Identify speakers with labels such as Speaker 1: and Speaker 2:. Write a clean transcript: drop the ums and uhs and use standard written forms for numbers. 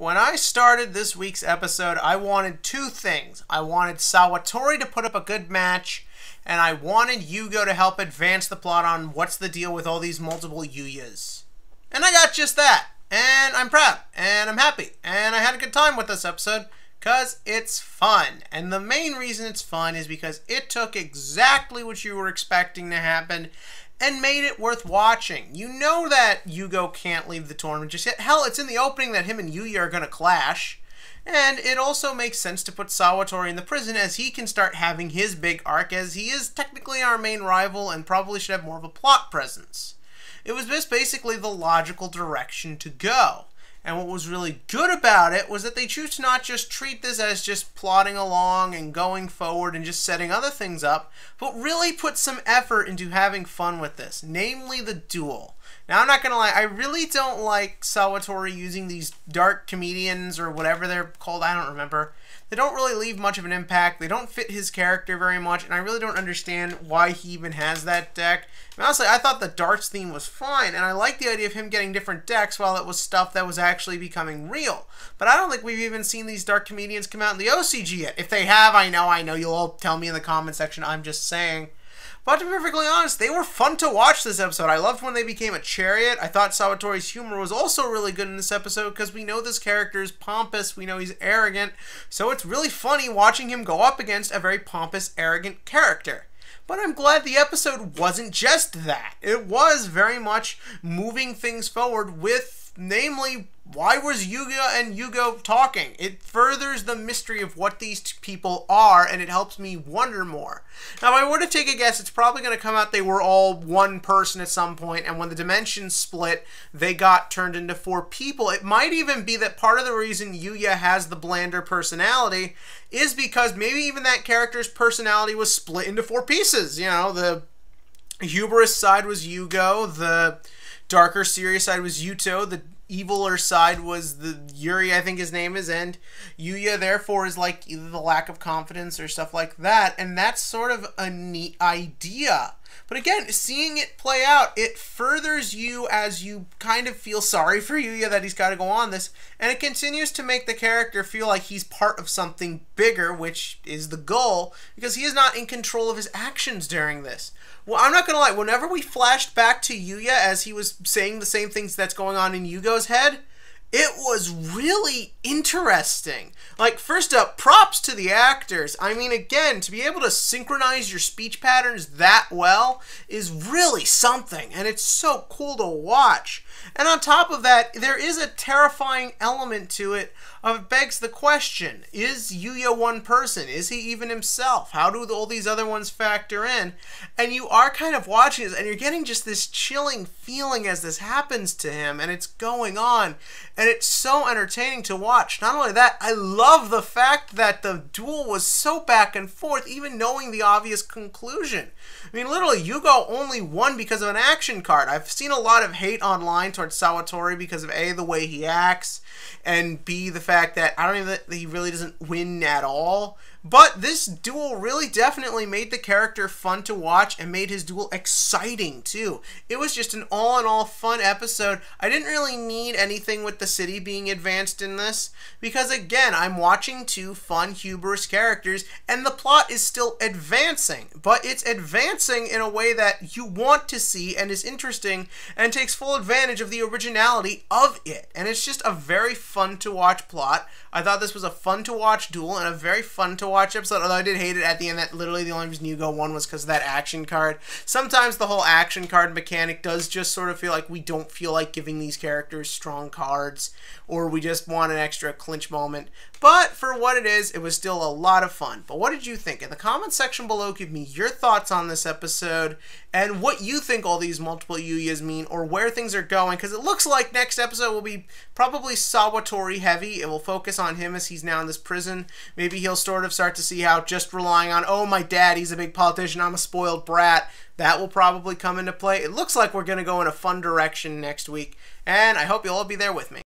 Speaker 1: when I started this week's episode, I wanted two things. I wanted Sawatori to put up a good match, and I wanted Yugioh to help advance the plot on what's the deal with all these multiple Yuyohs. And I got just that. And I'm proud. And I'm happy. And I had a good time with this episode because it's fun. And the main reason it's fun is because it took exactly what you were expecting to happen and made it worth watching. You know that Yugioh can't leave the tournament just yet. Hell, it's in the opening that him and Yugioh are going to clash. And it also makes sense to put Sawatori in the prison as he can start having his big arc, as he is technically our main rival and probably should have more of a plot presence. It was just basically the logical direction to go. And what was really good about it was that they choose to not just treat this as just plodding along and going forward and just setting other things up, but really put some effort into having fun with this, namely the duel. Now, I'm not going to lie, I really don't like Sawatori using these dark comedians or whatever they're called, I don't remember. They don't really leave much of an impact, they don't fit his character very much, and I really don't understand why he even has that deck. And honestly, I thought the darts theme was fine, and I like the idea of him getting different decks while it was stuff that was actually becoming real. But I don't think we've even seen these dark comedians come out in the OCG yet. If they have, I know, you'll all tell me in the comment section, I'm just saying. But to be perfectly honest, they were fun to watch this episode. I loved when they became a chariot. I thought Sawatori's humor was also really good in this episode because we know this character is pompous, we know he's arrogant, so it's really funny watching him go up against a very pompous, arrogant character. But I'm glad the episode wasn't just that. It was very much moving things forward with, namely, why was Yugioh and Yugioh talking? It furthers the mystery of what these two people are, and it helps me wonder more. Now, if I were to take a guess, it's probably going to come out they were all one person at some point, and when the dimensions split, they got turned into four people. It might even be that part of the reason Yugioh has the blander personality is because maybe even that character's personality was split into four pieces. You know, the hubris side was Yugioh, the darker, serious side was Yugioh, the eviler side was the Yuri, I think his name is, and Yugioh therefore is like either the lack of confidence or stuff like that, and that's sort of a neat idea. But again, seeing it play out, it furthers you as you kind of feel sorry for Yugioh that he's got to go on this, and it continues to make the character feel like he's part of something bigger, which is the goal, because he is not in control of his actions during this. Well, I'm not going to lie, whenever we flashed back to Yugioh as he was saying the same things that's going on in Yugioh's head, it was really interesting. Like, first up, props to the actors. I mean, again, to be able to synchronize your speech patterns that well is really something, and it's so cool to watch. And on top of that, there is a terrifying element to it. It begs the question, is Yugioh one person? Is he even himself? How do all these other ones factor in? And you are kind of watching this, and you're getting just this chilling feeling as this happens to him, and it's going on. And it's so entertaining to watch. Not only that, I love the fact that the duel was so back and forth, even knowing the obvious conclusion. I mean, literally, Yugioh only won because of an action card. I've seen a lot of hate online towards Sawatori because of A, the way he acts, and B, the fact that I don't even think he really doesn't win at all. But this duel really definitely made the character fun to watch and made his duel exciting too. It was just an all-in-all fun episode. I didn't really need anything with the city being advanced in this because, again, I'm watching two fun, hubris characters and the plot is still advancing. But it's advancing in a way that you want to see and is interesting and takes full advantage of the originality of it. And it's just a very fun to watch plot. I thought this was a fun to watch duel and a very fun to watch episode, although I did hate it at the end that literally the only reason Yugioh won was because of that action card. Sometimes the whole action card mechanic does just sort of feel like we don't feel like giving these characters strong cards, or we just want an extra clinch moment. But for what it is, it was still a lot of fun. But what did you think? In the comment section below, give me your thoughts on this episode and what you think all these multiple Yuyohs mean or where things are going, because it looks like next episode will be probably Sawatori heavy. It will focus on him as he's now in this prison. Maybe he'll sort of start to see how just relying on, oh, my dad, he's a big politician, I'm a spoiled brat, that will probably come into play. It looks like we're going to go in a fun direction next week, and I hope you'll all be there with me.